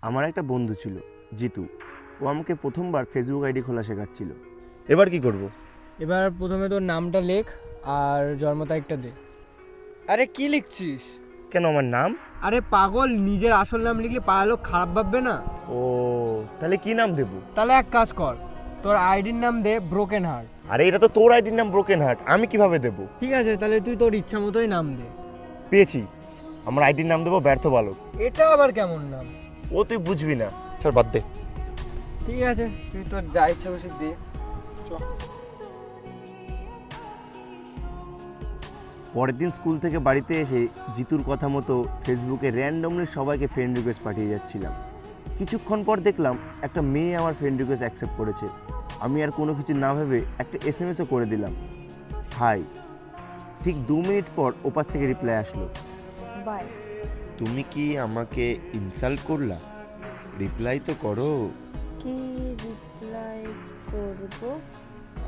আমার একটা বন্ধু ছিল জিতু। ও আমাকে প্রথমবার ফেসবুক আইডি খোলা শেখাচ্ছিল। এবার কি করব? এবার প্রথমে তোর নামটা লেখ আর জন্ম তারিখটা দে। আরে কি লিখছিস? কেন আমার নাম? আরে পাগল, নিজের আসল নাম লিখলে পাড়ার লোক খারাপ ভাববে না? ও, তাহলে কি নাম দেব? তাহলে এক কাজ কর, তোর আইডির নাম দে ব্রোকেন হার্ট। আরে এটা তো তোর আইডির নাম ব্রোকেন হার্ট, আমি কিভাবে দেব? ঠিক আছে, তাহলে তুই তোর ইচ্ছা মতোই নাম দে। পেয়েছি, আমার আইডির নাম দেবো ব্যর্থ বালক। এটা আবার কেমন নাম? ও তুই বুঝবি না, স্যার বাদ দে। ঠিক আছে, তুই তোর যা ইচ্ছা খুশি দে। পরের দিন স্কুল থেকে বাড়িতে এসে জিতুর কথা মতো ফেসবুকে র্যান্ডমলি সবাইকে ফ্রেন্ড রিকোয়েস্ট পাঠিয়ে যাচ্ছিলাম। কিছুক্ষণ পর দেখলাম একটা মেয়ে আমার ফ্রেন্ড রিকোয়েস্ট অ্যাকসেপ্ট করেছে। আমি আর কোনো কিছু না ভেবে একটা এসএমএসও করে দিলাম, হাই। ঠিক 2 মিনিট পর ওপাশ থেকে রিপ্লাই আসলো, বাই। তুমি কি আমাকে ইনসাল্ট করলা? রিপ্লাই তো করো। কি রিপ্লাই করব?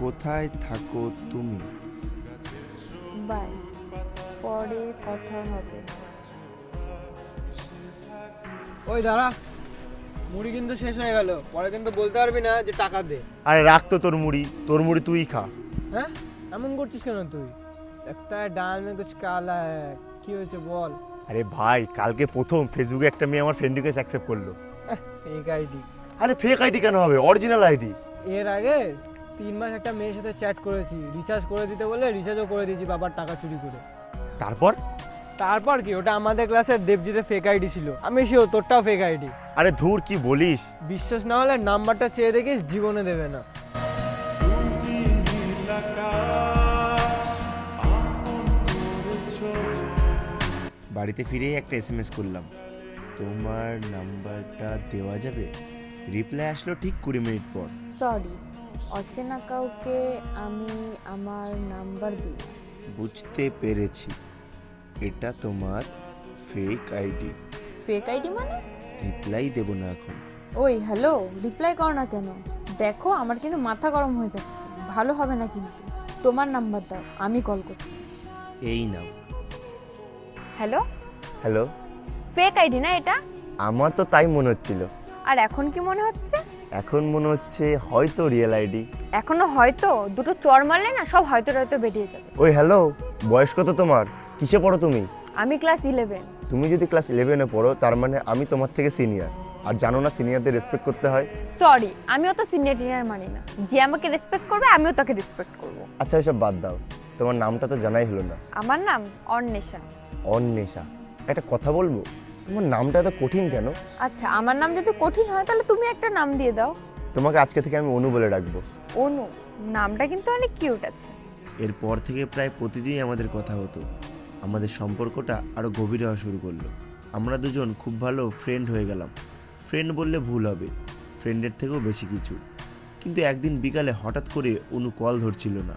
কোথায় থাকো তুমি? বাই, পরে কথা হবে। ওই দাঁড়া, মুড়ি কিন্তু শেষ হয়ে গেল, পরে কিন্তু বলতে পারবি না যে টাকা দে। আরে রাখ তো তোর মুড়ি তুই খা। হ্যাঁ, এমন করছিস কেন তুই? একটা ডাল মে কুছ কালা হ্যায়, কি হয়েছে বল? আরে ভাই, কালকে প্রথম ফেসবুকে একটা মেয়ে আমার ফ্রেন্ড রিকোয়েস্ট অ্যাকসেপ্ট করলো। Fake ID. আরে ফেক আইডি কেন হবে, অরিজিনাল আইডি। এর আগে 3 মাস একটা মেয়ের সাথে চ্যাট করেছি, রিচার্জ করে দিতে বলে রিচার্জও করে দিয়েছি বাবার টাকা চুরি করে। তারপর? তারপর কি, ওটা আমাদের ক্লাসের দেবজিতের ফেক আইডি ছিল। আমি শিওর তোরটাও ফেক আইডি। আরে ধুর, কি বলিস? বিশ্বাস না হলে নাম্বারটা চেয়ে দেখিস, জীবনে দেবে না। বাড়িতে ফিরেই একটা এসএমএস করলাম, তোমার নাম্বারটা দেওয়া যাবে? রিপ্লাই আসলো ঠিক 20 মিনিট পর। সরি, অচেনা কাউকে আমি আমার নাম্বার দিই। বুঝতে পেরেছি, এটা তোমার ফেক আইডি। ফেক আইডি মানে? রিপ্লাই দেব না এখন। ওই হ্যালো, রিপ্লাই করো না কেন? দেখো আমার কিন্তু মাথা গরম হয়ে যাচ্ছে, ভালো হবে না কিন্তু। তোমার নাম্বার দাও, আমি কল করছি। এই নাও। Hello, hello. ফেক আইডি না এটা? আমার তো তাই মনে হচ্ছিল। আর এখন কি মনে হচ্ছে? এখন মনে হচ্ছে হয়তো রিয়েল আইডি। এখনো হয়তো, দুটো চড় মারলে না সব হয়তো হয়তো বেরিয়ে যাবে। ওই হ্যালো, বয়স কত তোমার? কিসে পড়ো তুমি? আমি ক্লাস 11। তুমি যদি ক্লাস 11-এ পড়ো, তার মানে আমি তোমার থেকে সিনিয়র। আর জানো না সিনিয়রদের রেসপেক্ট করতে হয়? সরি, আমিও তো সিনিয়র টিনিয়র মানি না। যে আমাকে রেসপেক্ট করবে আমিও তাকে রেসপেক্ট করব। আচ্ছা এসব বাদ দাও, তোমার নামটা তো জানাই হলো না। আমার নাম অন্বেষা। অন্বেষা? একটা কথা বলবো, তোমার নামটা এত কঠিন কেন? আচ্ছা, আমার নাম যদি কঠিন হয় তাহলে তুমি একটা নাম দিয়ে দাও। তোমাকে আজকে থেকে আমি অনু বলে ডাকবো। অনু, নামটা কিন্তু অনেক কিউট আছে। এরপর থেকে প্রায় প্রতিদিনই আমাদের কথা হতো। আমাদের সম্পর্কটা আরও গভীর হওয়া শুরু করলো। আমরা দুজন খুব ভালো ফ্রেন্ড হয়ে গেলাম। ফ্রেন্ড বললে ভুল হবে, ফ্রেন্ডের থেকেও বেশি কিছু। কিন্তু একদিন বিকালে হঠাৎ করে অনু কল ধরছিল না।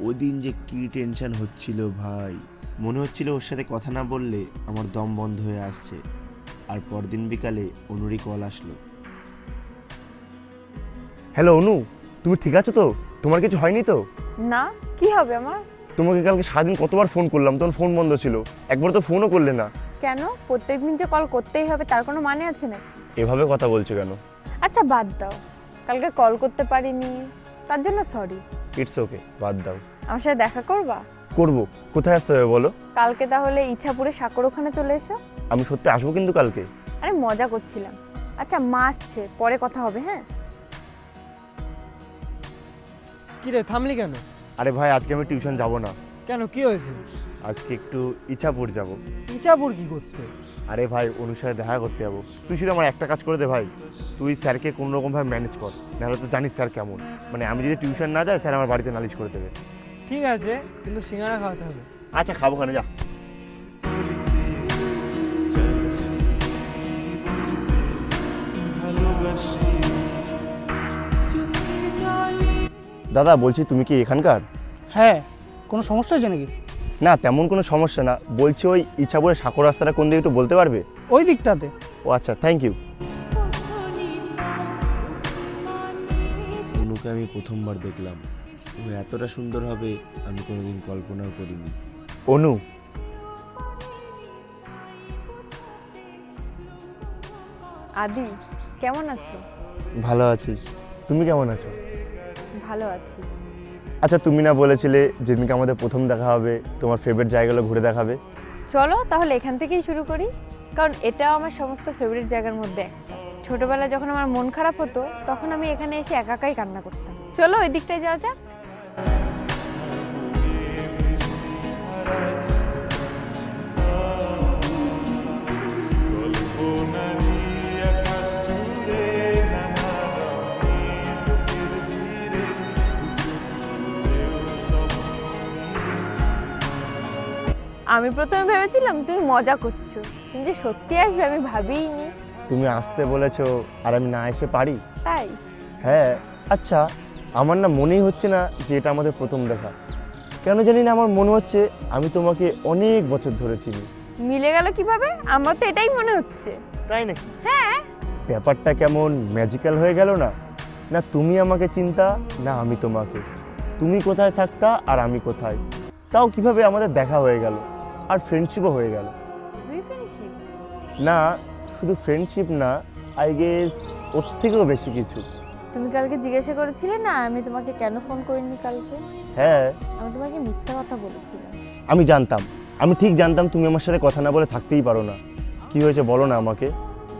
ওই দিন যে কী টেনশন হচ্ছিল ভাই, মনে হচ্ছিল ওর সাথে কথা না বললে আমার দম বন্ধ হয়ে আসছে। আর পরদিন বিকালে অনুরই কল আসলো। হ্যালো অনু, তুমি ঠিক আছো তো? তোমার কিছু হয়নি তো? না, কি হবে আমার? তোমাকে কালকে সারাদিন কতবার ফোন করলাম, তোমার ফোন বন্ধ ছিল, একবার তো ফোনও করলে না। কেন, প্রত্যেকদিন যে কল করতেই হবে তার কোনো মানে আছে নাকি? এভাবে কথা বলছো কেন? আচ্ছা বাদ দাও, কালকে কল করতে পারিনি তার জন্য সরি। ইটস ওকে, বাদ দাও। আমার সাথে দেখা করবা? করবো, কোথায় আসতে হবে বলো? কালকে তাহলে ইচ্ছাপুরে সাকর ওখানে চলে এসো। আমি সত্যি আসবো কিন্তু কালকে। আরে মজা করছিলাম। আচ্ছা মা আসছে, পরে কথা হবে, হ্যাঁ? কি রে, থামলি কেন? আরে ভাই, আজকে আমি টিউশন যাব না। কেন, কি হয়েছে? আজকে একটু ইচ্ছাপুর যাব। ইচ্ছাপুর কি করতে? আরে ভাই, অনুর সাথে দেখা করতে যাবো। তুই শুধু আমার একটা কাজ করে দে ভাই, তুই স্যারকে কোনো রকমভাবে ম্যানেজ কর, নাহলে তো জানিস স্যার কেমন। মানে আমি যদি টিউশন না যাই, স্যার আমার বাড়িতে নালিশ করে দেবে। ঠিক আছে, কিন্তু সিঙ্গারা খাওয়াতে হবে। আচ্ছা খাবো, খানে যা। দাদা বলছি, তুমি কি এখানকার? হ্যাঁ, কোনো সমস্যা হয়েছে নাকি? না, তেমন কোনো সমস্যা না, বলছি ওই ইচ্ছাপুরের সাঁকো রাস্তাটা কোন দিকে একটু বলতে পারবে? ওই দিকটাতে। ও আচ্ছা, থ্যাংক ইউ। অনুকে আমি প্রথমবার দেখলাম। ও এতটা সুন্দর হবে আমি কোনোদিন কল্পনাও করিনি। অনু, আদি, কেমন আছো? ভালো আছি, তুমি কেমন আছো? ভালো আছি। আচ্ছা, তুমি না বলেছিলে যেদিনকে আমাদের প্রথম দেখা হবে তোমার ফেভারিট জায়গাগুলো ঘুরে দেখাবে? চলো তাহলে এখান থেকেই শুরু করি, কারণ এটাও আমার সমস্ত ফেভারিট জায়গার মধ্যে একটা। ছোটবেলায় যখন আমার মন খারাপ হতো তখন আমি এখানে এসে একাই কান্না করতাম। চলো ওই দিকটায় যাওয়া যাক। আমি প্রথমে ভেবেছিলাম তুমি মজা করছো, তুমি যে সত্যি আসবে আমি ভাবিইনি। তুমি আসতে বলেছো আর আমি না এসে পারি? তাই হ্যাঁ। আচ্ছা, আমার না মনেই হচ্ছে না যে এটা আমাদের প্রথম দেখা। কেন জানি না আমার মনে হচ্ছে আমি তোমাকে অনেক বছর ধরে চিনি। মিলে গেল কিভাবে? আমার তো এটাই মনে হচ্ছে। তাই নাকি? হ্যাঁ। ব্যাপারটা কেমন ম্যাজিক্যাল হয়ে গেল না? না তুমি আমাকে চিন্তা, না আমি তোমাকে। তুমি কোথায় থাকতা আর আমি কোথায়, তাও কিভাবে আমাদের দেখা হয়ে গেল আর ফ্রেন্ডশিপও হয়ে গেল। দুই ফ্রেন্ডশিপ? না, শুধু ফ্রেন্ডশিপ না, আই গেস ওর থেকেও বেশি কিছু। তুমি কালকে জিজ্ঞাসা করেছিলে না আমি তোমাকে কেন ফোন করিনি কালকে? হ্যাঁ, আমি তোমাকে মিথ্যা কথা বলেছিলাম। আমি জানতাম, আমি ঠিক জানতাম তুমি আমার সাথে কথা না বলে থাকতেই পারো না। কি হয়েছে বলো না আমাকে।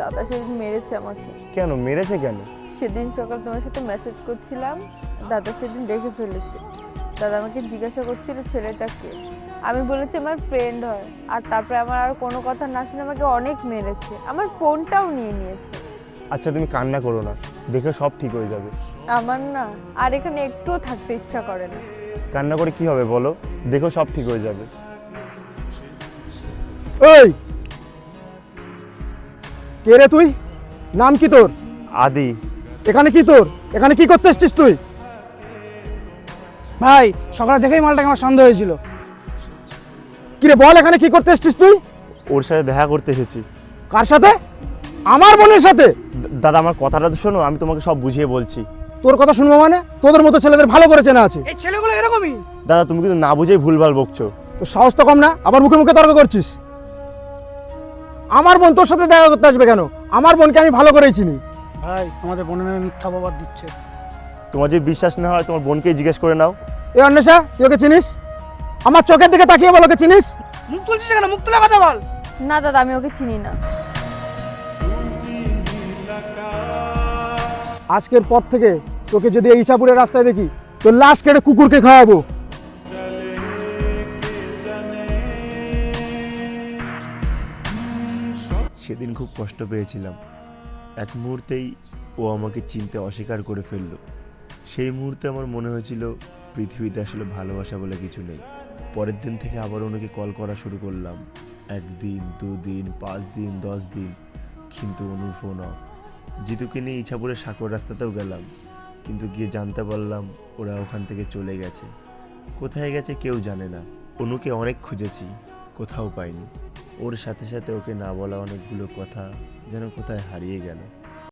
দাদা সেদিন মেরেছে আমাকে। কেন মেরেছে কেন? সেদিন সকাল তোমার সাথে মেসেজ করছিলাম, দাদা সেদিন দেখে ফেলেছে। দাদা আমাকে জিজ্ঞাসা করছিল ছেলেটাকে, আমি বলেছি আমার ফ্রেন্ড হয়, আর তারপরে আমার আর কোনো কথা না শুনে আমাকে অনেক মেরেছে, আমার ফোনটাও নিয়ে নিয়েছে। আচ্ছা তুমি কান্না করো না, দেখে সব ঠিক হয়ে যাবে। আমার না আর এখানে একটুও থাকতে ইচ্ছা করে না। কান্না করে কি হবে বলো, দেখো সব ঠিক হয়ে যাবে। ওই কে রে তুই? নাম কি তোর? আদি। এখানে কি তোর? এখানে কি করতে এসছিস তুই? ভাই সকালে দেখেই মালটাকে আমার সন্দেহ হয়েছিল। কি রে বল, এখানে কি করতে এসছিস তুই? ওর সাথে দেখা করতে এসেছি। কার সাথে? আমার বোনের সাথে? দাদা আমার কথাটা তো শোনো, আমি তোমাকে সব বুঝিয়ে বলছি। তোর কথা শুনবো মানে? তোদের মতো ছেলেদের ভালো করে চেনা আছে। এই ছেলেগুলো এরকমই। দাদা তুমি কিন্তু না বুঝেই ভুলভাল বকছো। তোর সাহস তো কম না, আবার মুখে মুখে তর্ক করছিস। আমার বোন তোর সাথে দেখা করতে আসবে কেন? আমার বোনকে আমি ভালো করেই চিনি। ভাই আমাদের বোনের নামে মিথ্যা বাবার দিচ্ছে। তোমার যদি বিশ্বাস না হয় তোমার বোনকেই জিজ্ঞেস করে নাও। এ অন্বেষা, তুই ওকে চিনিস? আমার চোখের দিকে তাকিয়ে বল ওকে চিনিস? মুখ তুলছিস কেন? মুখ তুলে কথা বল। না দাদা, আমি ওকে চিনি না। আজকের পর থেকে তোকে যদি এই ইসাপুরের রাস্তায় দেখি, তোর লাশ কেটে কুকুরকে খাওয়াবো। সেদিন খুব কষ্ট পেয়েছিলাম। এক মুহূর্তেই ও আমাকে চিনতে অস্বীকার করে ফেললো। সেই মুহূর্তে আমার মনে হয়েছিল পৃথিবীতে আসলে ভালোবাসা বলে কিছু নেই। পরের দিন থেকে আবার ওনাকে কল করা শুরু করলাম। 1 দিন, 2 দিন, 5 দিন, 10 দিন, কিন্তু অনুর ফোন অফ। জিতুকে নিয়ে ইছাপুরের সাঁকর রাস্তাতেও গেলাম, কিন্তু গিয়ে জানতে পারলাম ওরা ওখান থেকে চলে গেছে। কোথায় গেছে কেউ জানে না। অনুকে অনেক খুঁজেছি, কোথাও পাইনি। ওর সাথে সাথে ওকে না বলা অনেকগুলো কথা যেন কোথায় হারিয়ে গেল।